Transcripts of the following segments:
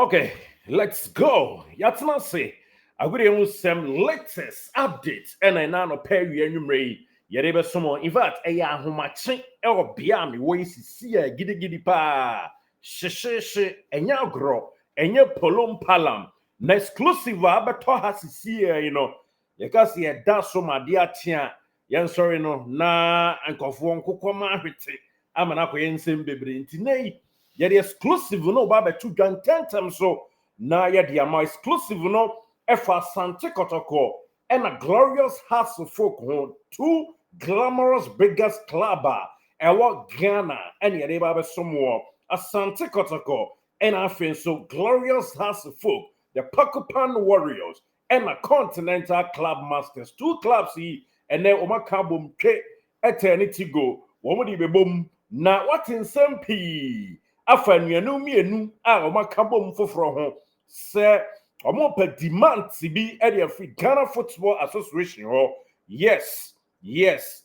Okay, let's go. Yatna say, I would use some latest updates and I now pay you enumerate. Yereba someone, in fact, a ya who my chin or beyond me ways see a giddy pa. She, and ya grow, and ya polum palam. Na exclusive abato has see, because ye dance so my dear tia. Yan sorry no, na and conform kukoma hiti. I'm an acquaintance baby in yet exclusive no baba two jan tentem so na yet the my exclusive no efa sante kotoko and a glorious house of folk home two glamorous biggest clubber and what Ghana and yet baba somewhere a sante kotoko and I feel so glorious house of folk the Pakupan Warriors and a Continental Club Masters two clubs he and then omakabum ke eternity go one be boom na what in some pee afa nuanu mienu a omakabom foforo ho se omopa demand bi e de Free Ghana Football Association ho yes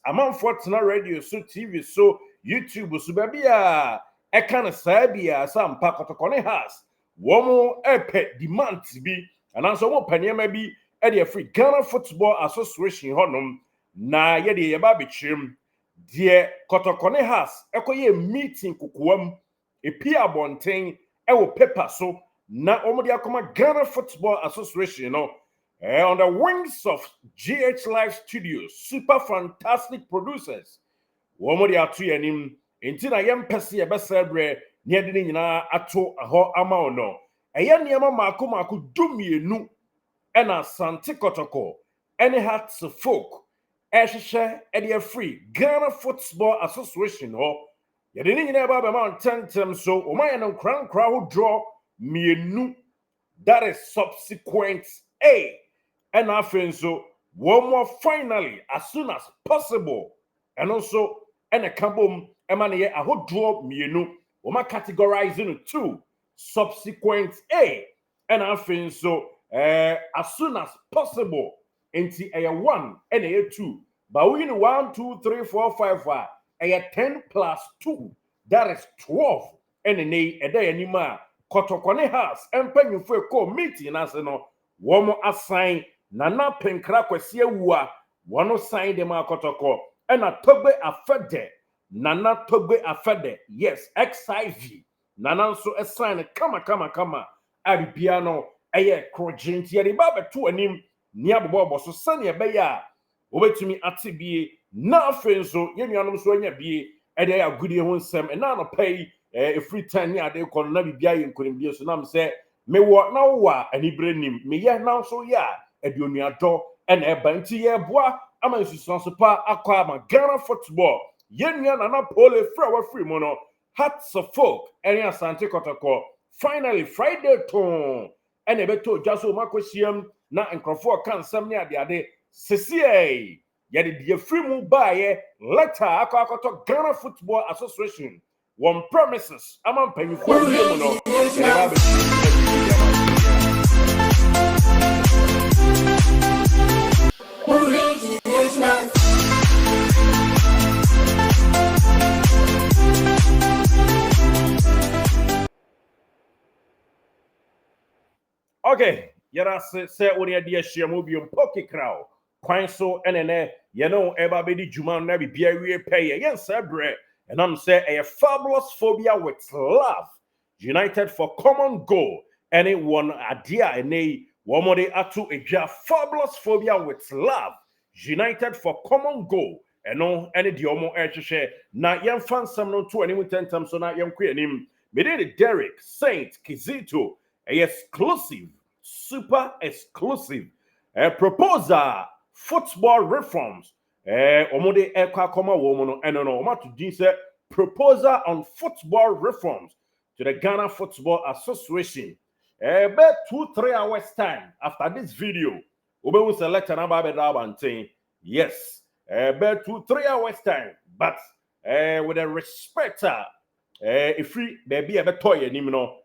amanfo tena radio so TV so YouTube so ba bia e kan saa bia sampa kotokone has womo epe demand bi ananso mo paniema bi e de Free Ghana Football Association honom na ye de ye ba bechirim de kotokone has ekoye meeting kukuwam epi abonten ewo paper so na omodi akoma Ghana Football Association on the wings of GH Live Studios super fantastic producers omodi atu yanim enti na yem pese ye be celebrate ne de nyina ato ho ama ono eye niema mako dumienu ena Sante Kotoko any hearts of folk ehhehye e Free Ghana Football Association yɛde ne nyinaa ba bɛma ntɛntɛm so ɔmayɛ no nkra ho draw mienu that is subsequent A and afei nso one more finally as soon as possible and also and a kabom ɛma ne yɛ ahodroɔ mienu ɔma categorizing two subsequent A and afei nso as soon as possible nti ɛyɛ 1 and ɛyɛ 2 but we in 1 2 3 4 5 10 plus 2 that is 12 and a day anima kotokone house empanyufo ko meeting as no womo assign nana penkra kwase awua wono sign dem akotoko and a togbe afede nana togbe afede yes xiv nana so assign kama abibia no eye krojinti yede ba beto anim ni abobo so sane be ya obetumi atibie na afenso yenuanom so anya bie e dey agudie ho nsem e na no pay free time ni ade kono na bibia ye nkonimdie so nam se me wo na wo a anibre nim me ye na so ya aduonuado e na eba nti ye boa ama nsusuan so pa akwa ama Ghana Football yenua na pole free mo no hearts of folk eni Asante Kotoko finally Friday to e na beto dwaso makwasiam na nkrofo kan nsem ni ade sesie yede de free mu baaye letter akoto Ghana Football Association one promises amam panyufo mu no okay yara se oni ade ahia mu biom poke crow kwan so enene ye no eba bedi juma na bibia wie pay yen sabre and I'm say a fabulous phobia with love united for common goal anyone adia ene womode atu eja fabulous phobia with love united for common goal eno ene di omo ehhehwe na yen fansam no to anim tentam so na yen kwe anim me de Derek Saint Kizito a exclusive super exclusive a proposal football reforms omode ekwa wo no eno no ma to din say proposal on football reforms to the Ghana Football Association about 2-3 hours time after this video obe we select na ba be da banten yes about 2-3 hours time but with a respect free baby e be toy anim no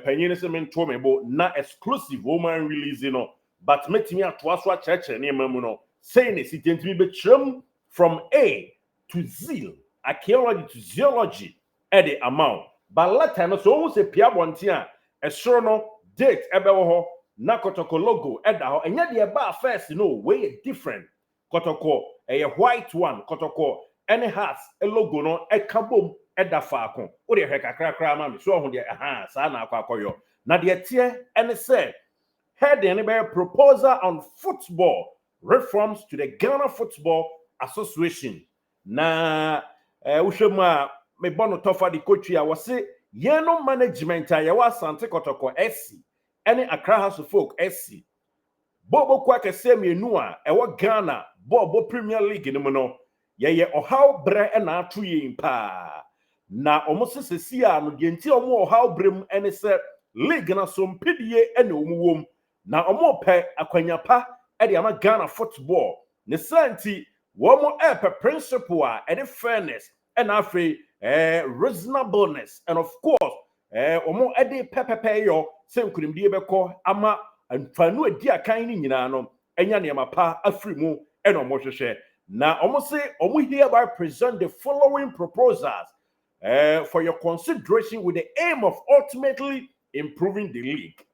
panyin se men to me bo na exclusive woman release no but metimi atoa so a church ne mamu no saying it intently be trim from A to Z, archaeology to zoology at the amount. But later no so say Pia Bontia, a sure no date ebewo ho na Kotoko logo eda ho enya de ba first no way different Kotoko white one Kotoko any has a logo no ekabom eda faako wo de hwekakra ma me so ho de saa na akwakoyo na de tie ene say head any proposal on football reforms to the Ghana Football Association na uhwemu a me bono tofa di coach ya wose yeno management a ya wasante Kotoko SC any Accra House of Folk SC bobo kwa kese mienu a ewo Ghana bobo Premier League ni mu no ye ohaw bre na atu yin pa na omosesesi a no de nti omo ohaw brem ene se league na so mpedie ene omuwom na omo pe akwanyapa e de ama Ghana football ne santi womo principle a ene fairness and afre reasonableness and of course omo ede pepepe yo sem kunimdie beko ama anfanu adi akan ni nyina no enya ne mapa afri mu ene omo hwehwe na omo say omo hereby present the following proposals for your consideration with the aim of ultimately improving the league.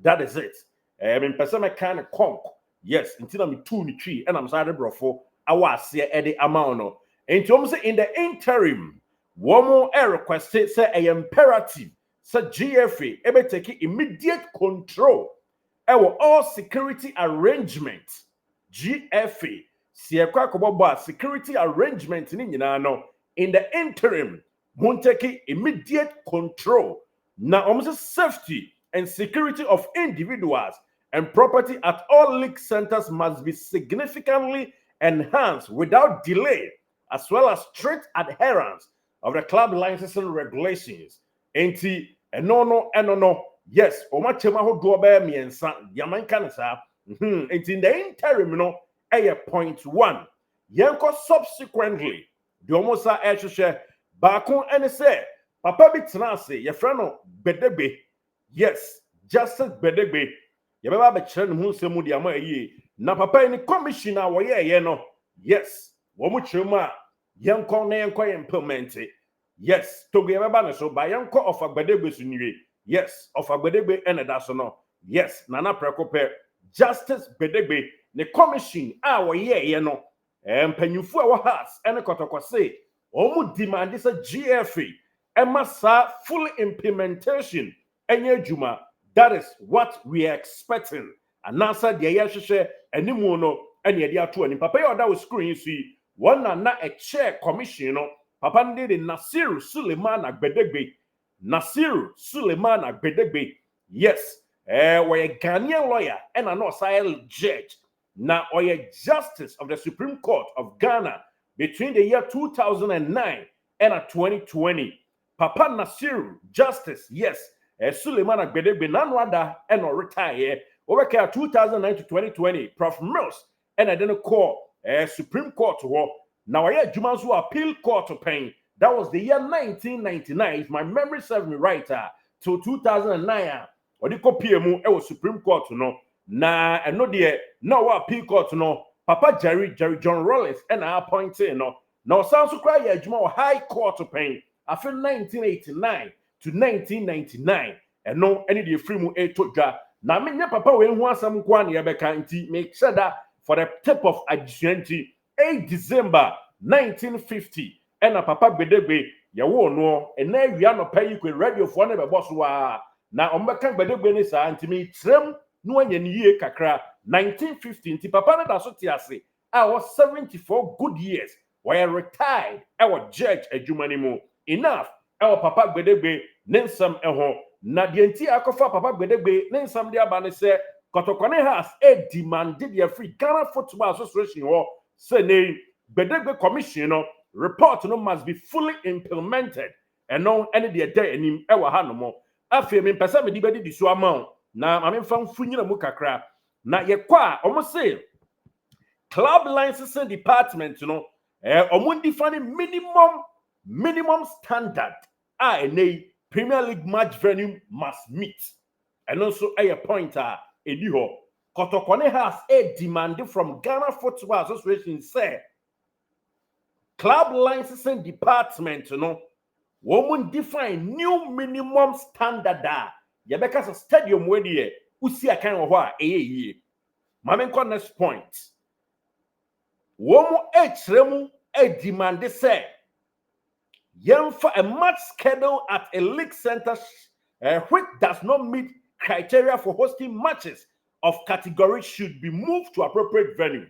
That is it. Me person me kind of conk. Yes, until me two ni tree and I'm sorry brofo awase ede amount no. And to say in the interim, one more request say a imperative say GFA ebe take immediate control over all security arrangements. GFA siekwa kobobo security arrangement ni nyina no in the interim won't take immediate control now almost safety and security of individuals and property at all league centers must be significantly enhanced without delay, as well as strict adherence of the club licensing regulations. Enti no yes omachema ho do ba miensa yaman kanisa enti in the interim no point 1 yanko subsequently the omosa ehwehwe bakon ene say papa bi tena ase ye frɛ no Gbedegbe. Yes, Justice Gbedegbe. Ye beba be kire ne hu nsɛm di ama yie. Na papa ni commissioner wo ye no. Yes, wo mu kire mu a yenkɔ na yenkɔ implement. Yes, to ye beba ne so ba yenkɔ of Gbedegbe so niwe. Yes, of Gbedegbe ene da so no. Yes, Nana Prekope Justice Gbedegbe ne commission a wo ye no. Mpanyimfo a wo has ene Kotoko say omu demand say GFA emasa full implementation enye juma. That is what we are expecting. And answer the yeshwe animu no ene de ato ani papa yoda was screen see one na a chair commission no papa ndi de Nasiru Suleiman Gbedegbe. Nasiru Suleiman Gbedegbe. Yes, we a Ghanaian lawyer and an asylum judge. Now we justice of the Supreme Court of Ghana between the year 2009 and 2020. Papa Nasiru justice, yes. Suleiman Gbedegbe nanwada and retire over 2009 to 2020. Prof Mills and I didn't call Supreme Court war. Now I Jumansu appeal court to paying. That was the year 1999, if my memory serves me right, till 2009. Or the PMU was Supreme Court no. Na and no dear no appeal court no. Papa Jerry John Rollins and I appointed no. Now sounds to cry Juma High Court to paying. After 1989 to 1999, and no any the free mu a toja. Now, me papa when one some kwan yabeka nti make sure that for the tip of addition 8 December 1950, and a papa Gbedegbe ya wo no and na wi no pay you radio for na be boss wa na ombeka Gbedegbe ni sa nti me trem no anya ni yie kakra 1950 nti papa na da so ti ase I was 74 good years were retired our judge adwumani mu enough our papa Gbedegbe nensam eho na de nti akofa papa Gbedegbe nensam de aba ne se Kotoko ne has a demanded the free Ghana Football Association or say ne Gbedegbe commission no report no must be fully implemented and no any the day enim ewa ha no mo afie me pesa me di bedi di so amount na ma me fam funyina mu kakra na ye kwa omo say club licensing department no omo define minimum standard a Premier League match venue must meet and also a pointer edi ho Kotoko ne has a demand from Ghana Football Association say club licensing department no woman define new minimum standard yɛbɛka sɛ stadium wɔ deɛ usi akan wɔ hɔ a ɛyɛ yie maame nkɔ next point wɔn mu ɛkyerɛ mu ɛdimande sɛ yɛmfa a match schedule at a league center which does not meet criteria for hosting matches of category should be moved to appropriate venue.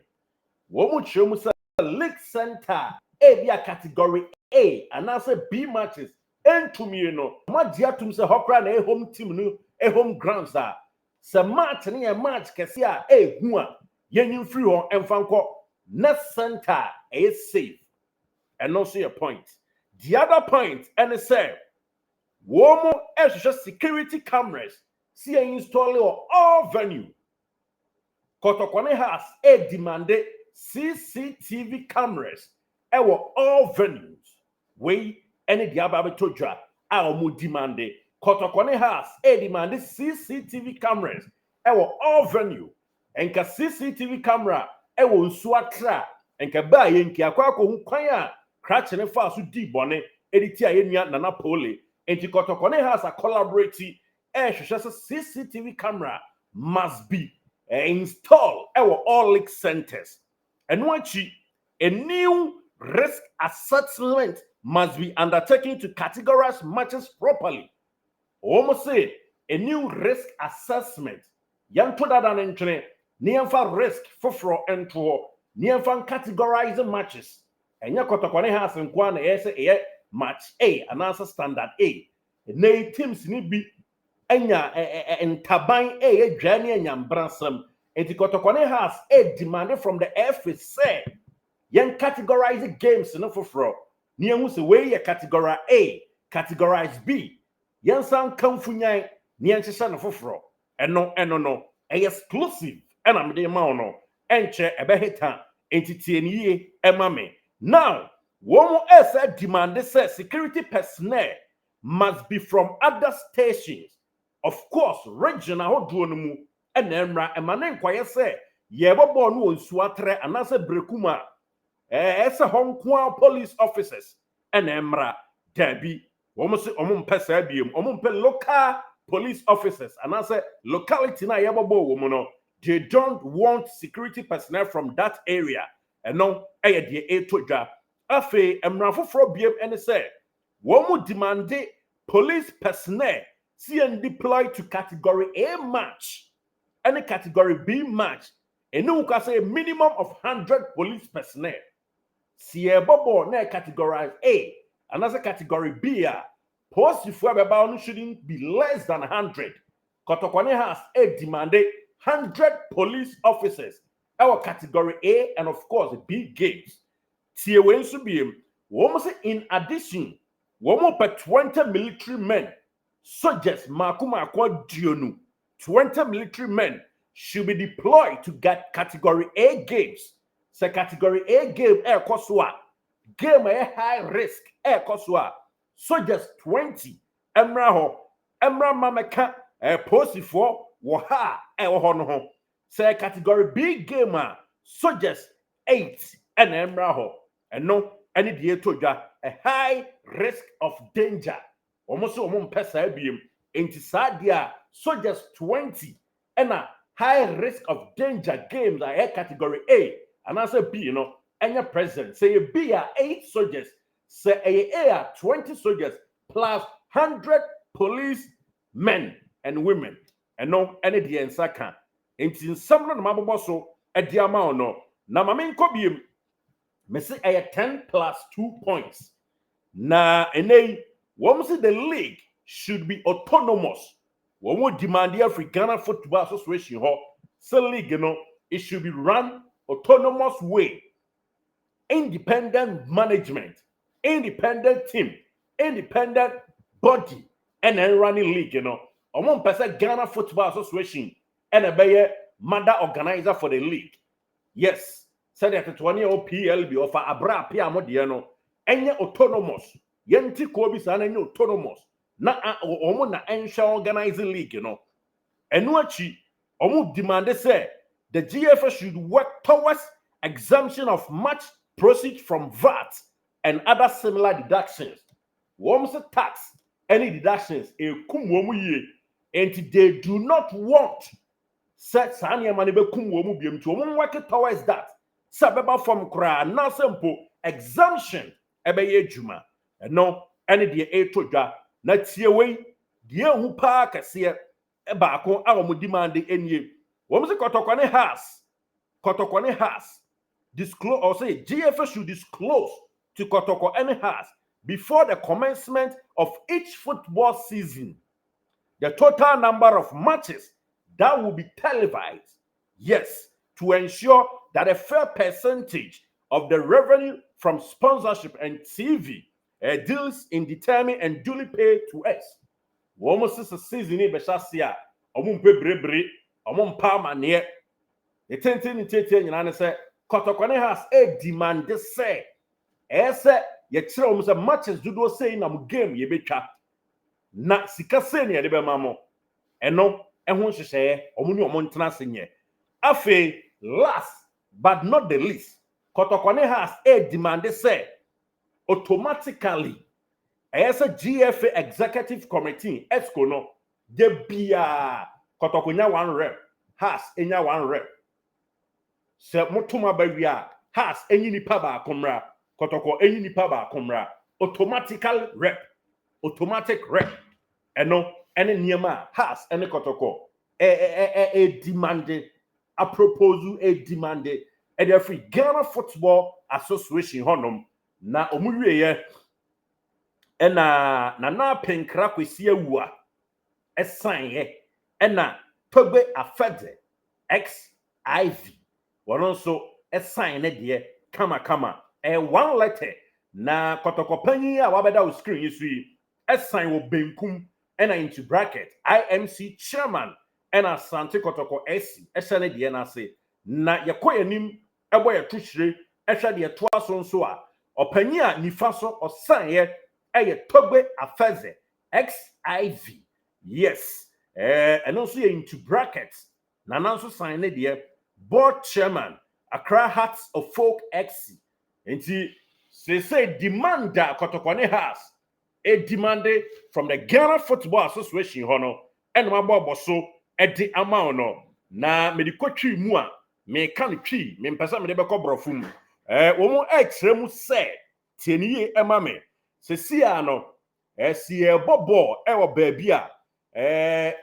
Wɔn kyerɛ mu sɛ league center be a category A and also B matches entumi no magye atum sɛ hɔ kora na home team no home grounds a sɛ match ne yɛ match kɛse a ehu a yɛnyi free hɔ ɛmfa nkɔ next center is safe and also your point. The other point and say womo ehwehwɛ security cameras see install all venue Kotoko has a demanded CCTV cameras all venues we any the ababetodra our demanded Kotoko has a demanded CCTV cameras all venue and ka CCTV camera nsuatra and ka ba yenki akwa ko kwan a cratch ne fa so di bone editi a yenua nana pole enti Kotoko has a collaborative CCTV camera must be installed all league centers and once a new risk assessment must be undertaken to categorize matches properly. Almost say a new risk assessment yan to that an entry near risk for entro near categorizing matches and your Kotoko has in one a match A and answer standard A na teams need be enya ntaban dwane anyambransam enti Kotoko has a demand from the FA say yen categorize games no foforo ne hu se we ye category A categorize B yen san kamfunyan ne yen hye no foforo eno no exclusive and am dey ma no enche ebehita enti tie ne yie ema me now one esa demand say security personnel must be from other stations. Of course, regional hoduonumu and emra emane kwaye say yebobo no onsuatre anase brekuma esa honkwa police officers and emra dabi womo se omumpe sa biem omumpe local police officers anase locality na yebobo womo no they don't want security personnel from that area and no eye de etodwa afi emra foforo biem ene say womo demand police personnel see and deploy to category A match and a category B match and no can say a minimum of 100 police personnel see a bobo na categorize A and as a category B post if we shouldn't be less than 100 Kotoko has a demanded 100 police officers our category A and of course B games see when to be almost in addition 20 military men soldiers makuma kwa dionu 20 military men should be deployed to get category A games. So category A game koswa game high risk koswa soldiers 20 emra mameka post for wo ha ho no ho. So category B game soldiers 8 and emra ho no any die todwa a high risk of danger. Almost pesa biem enti sadia soldiers 20 and a high risk of danger games are category A and as a B and your president say B 8 soldiers say A 20 soldiers plus 100 police men and women and no any the ensaka enti some no mabbo so e dia ma no na mame nko biem me say 10 plus 2 points na enei One say the league should be autonomous. One would demand the African Football Association, so league, it should be run autonomous way. Independent management, independent team, independent body, and then running league, One person Ghana Football Association and a Bayer mother organizer for the league. Yes, said that the 20 PLB offer Abra Piamodiano, and autonomous. Yenti Kobi sana ni autonomous na omo na ensure organizing league enuachi omo demand say the GFA should work towards exemption of much proceeds from VAT and other similar deductions. Wom's tax any deductions e kum womu ye and they do not want set sanya manebe kum wo mu biem to wo work towards that sabeba from kra na simple exemption ebeye adwuma no ene de etodwa na tie wei de hu pa kase e baako a wo mu demand enie wo mu se kotokwane has disclose or say GFA should disclose to Kotoko and has before the commencement of each football season the total number of matches that will be televised, yes, to ensure that a fair percentage of the revenue from sponsorship and TV deals in determined and duly paid to us. Almost a season in Beshasia, Omumpe Brebre, Omumpa Mane, the Tentin and say, Kotokwane has a demand, say, Ese, ye almost as much as do say in a game, ye betcha. Na sika se ne de be mamo eno ehun hyehyɛ omuni omontena senye afi last but not the least Kotokwane has a demand say automatically as a GFA executive committee esco no de bia Kotokonya one rep has enya one rep se motuma bawia has enyi nipa ba akomra Kotoko enyi nipa ba akomra automatic rep eno ene niema has ene Kotoko demanded a proposal demanded e the free Ghana Football Association honom na omuwie ye na penkra kwesi awua esan ye na Togbe Afede XIV wono so esan ne de kama one letter na Kotoko panyin a wabeda o screen yisu yi esan wo benkum and into bracket IMC chairman and Asante Kotoko SC esane de na se na yekoyanim ebo ye tuhire ehwe de to aso nso a opanyi a nifa so osan ye eye Togbe Afeze XIV yes and also ye into brackets na nanso sign ne de board chairman Accra Hearts of Folk XC enti say demand that Kotokwane has a demanded from the Ghana Football Association hono and my boso at the amount no na me di kwatwi mu a me kan twi me mpesa me de be kobrofum wo mu extra mu say tieniye ema me se sia no si e bobo e wo ba bia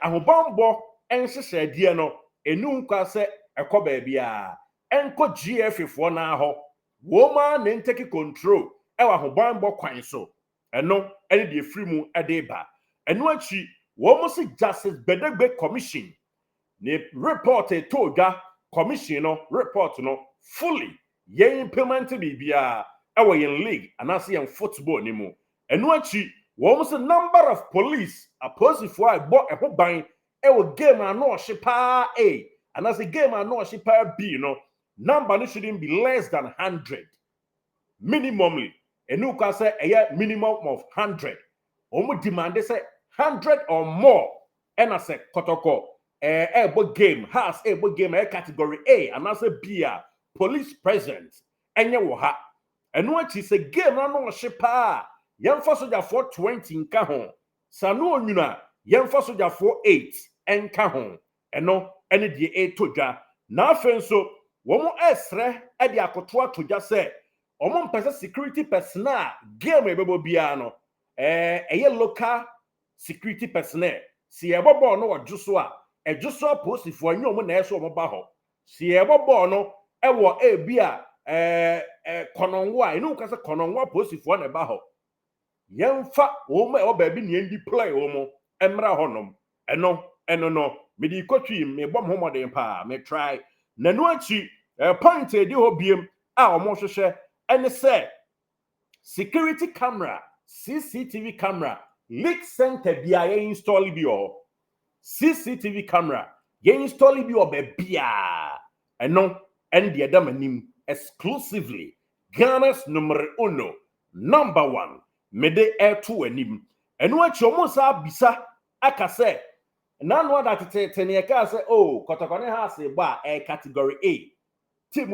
ahobambo enhyehyɛ de no enu nkwa se ekɔ ba bia enko GF fo na ho wo ma na take control e wo ahobambo kwan so eno ene de free mu ede ba eno achi wo mo se Justice Bedegbe Commission ne report toga commission no report no fully ye implement bibia ewo yen league anase yen football ni mu eno achi wo mo se number of police aposifo a bo ban ewo game ano hyepa a anase game ano hyepa b no number no shouldn't be less than 100 minimally enu ka say minimum of 100 omo demand say 100 or more and as a Kotoko ebo game has ebo game category A and as a B police presence enye wo ha enu achi say game na no hyepa yemfa soja for 20 nka ho sanu onwuna yemfa soja for 8 enka ho eno ene die etodwa na afenso wo mo esre e de akoto atodwa say omo mpese security personnel game ebebo bia no eye local security personnel si ebobo no ojuso a ejuso aposifo anyo omo na eso omo ba ho si ebobo no ewo bia kononwa enu ka se kononwa aposifo na ba ho yemfa omo e ba bi ne ndi play omo emra honom eno no me di kotwi me bom homodin pa me try na no achi point edi ho biem a omo hwehwe ene say security camera CCTV camera leak center bia ye install bi o CCTV camera ye install bi o be bia eno en de adam anim exclusively Ghana's number 1 mede air2 anim eno achi omo sa bisa aka say na no that tene ka say oh Kotokwane has ba category A team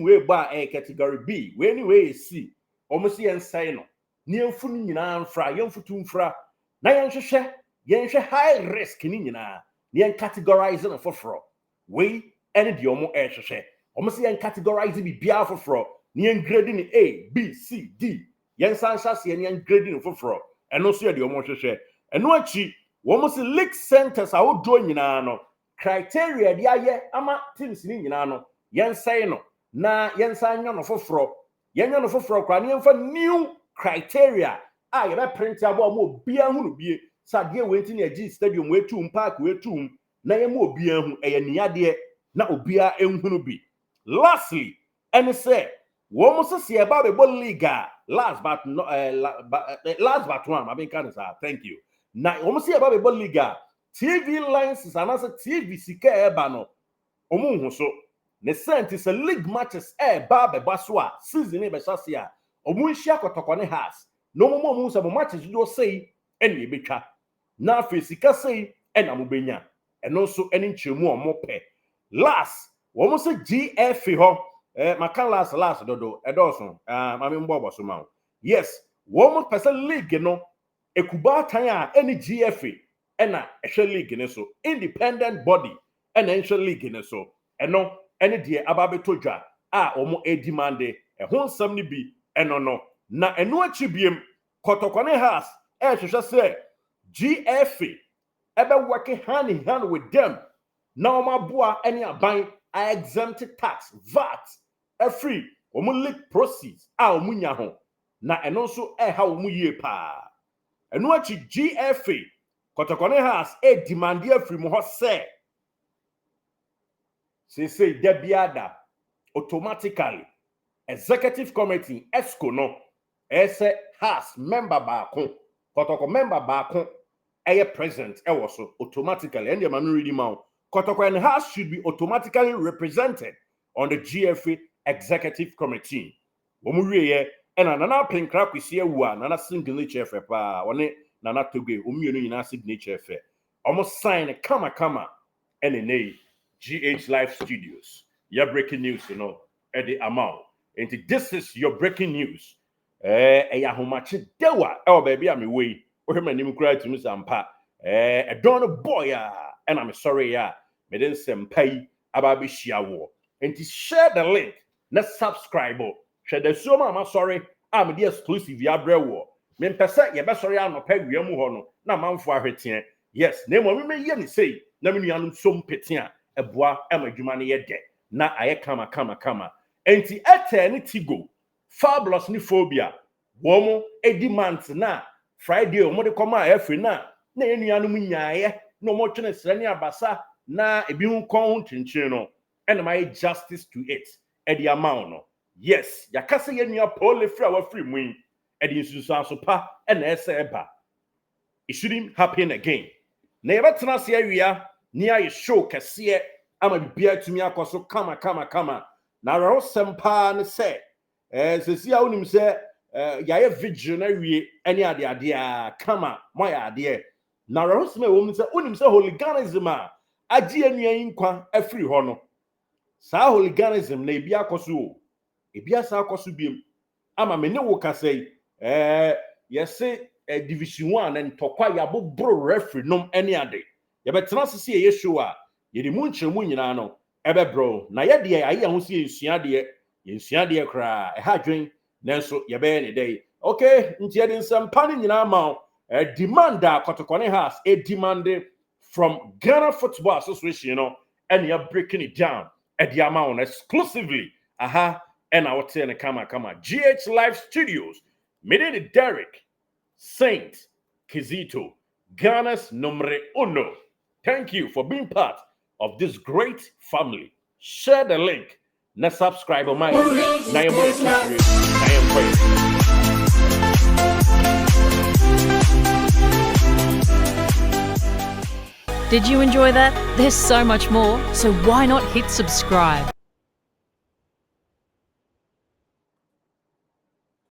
we ba category B we anyway C omo si ensai no ni emfu nyina mfra yemfutu mfra na yenhwehwe yen hwe high risk ni nyina yen categorize no foforo we ene de omo ehwehwe omo se yen categorize bi bia foforo yen grade ni A B C D yen san hase yen grade ni foforo eno so ye de omo hwehwe eno achi omo se league centers a wodo nyina no criteria de aye ama teams ni nyina no yen say no na yen san nya no foforo yen nya no foforo kwa na yen fa new criteria a ye be print abo mo bia hu no bie sade we nti na agi stadium we tum park we tum na ye mo bia hu eye niade na obia enhunu bi. Lastly, and say wo mo se se ba be league last but one I mean can say thank you. Na wo mo se ba be league TV licenses and as TV sika e ba no omo hu so ne sent is a league matches ba be baso a season e be hyase a omo nhia Kotoko ne has no mo se mo matches do say ene e betwa na afi sika say ena mo benya eno so ene nchemu omo pe. Last wo mo se GF ho maka last dodo edoso mame mbobo so ma yes wo mo pese league no ekuba tan a ene GF ena ehwe league ne so independent body ena ehwe league ne so eno ene de ababeto dwa a omo edimande ho nsam ne bi eno no na eno achi biem Kotoko ne has ehwehwe se GF ebe work hand in hand with them now my boy any aban I exempted tax VAT free omo league proceeds a omo nya ho na eno so ha omo yie pa eno achi GFA Kotoko ne has demand free mo ho say debiada automatically executive committee esco no ese has member baako Kotoko member baako present so automatically and the man reading out Kotoko and House should be automatically represented on the GFA executive committee. Omuye and another pink crap we see one another signature pa one nana toge omienu nyina signature fe almost sign a kama NNA GH Live Studios. Your breaking news, you know, at the amount. And this is your breaking news. Yahumachi dewa baby I'm away. Or my name cried to Miss Ampa. A don boy and I'm sorry me den senpai ababe shiawo. And to share the link, let's subscribe. Share the so I'm sorry. I'm the exclusive ya brewo. Me pese ye be sorry am pa wiamu ho no na manfo ahwetie. Yes, na mo me ye ni sei na me nuanum som petia eboa amadwuma ne ye de na aye kama enti ete ne tigo fabulous ni phobia wo mo edimant na Friday o mo de koma afri na ye nuanum nyaaye no mo twene sra ne abasa na ebi hu kon hu chinchin no and my justice to it e the amount no yes yakase ye nua Paul free our free mu e the insusu pa e na ese eba it shouldn't happen again. Na yebetena se awia ni aye show kese ama bibia tumi akoso kama na ro sempa ne se sesi a unim se yaye vigil na wie ani ade a kama moya ade na ro sem wo se unim se hooliganism a agi anuan nkwa afiri ho no sa hooliganism na ebi akoso ebi asa akoso biem ama me ne wo kasai yese division 1 and tokwa yabobro referee nom any ade ye betena sese ye show a ye di munchemu nyina no ebe bro na ye de aye ho se yensua de kra ha dwen nanso ye be ne dey okay nti ye de nsampa ne nyina ma demand a Kotoko ne has demand from Ghana Football Association, you know, and you're breaking it down at the amount exclusively and I would say kama GH Live Studios made Derek Saint Kizito, Ghana's numero uno. Thank you for being part of this great family. Share the link. Na subscribe on my Did you enjoy that? There's so much more, so why not hit subscribe?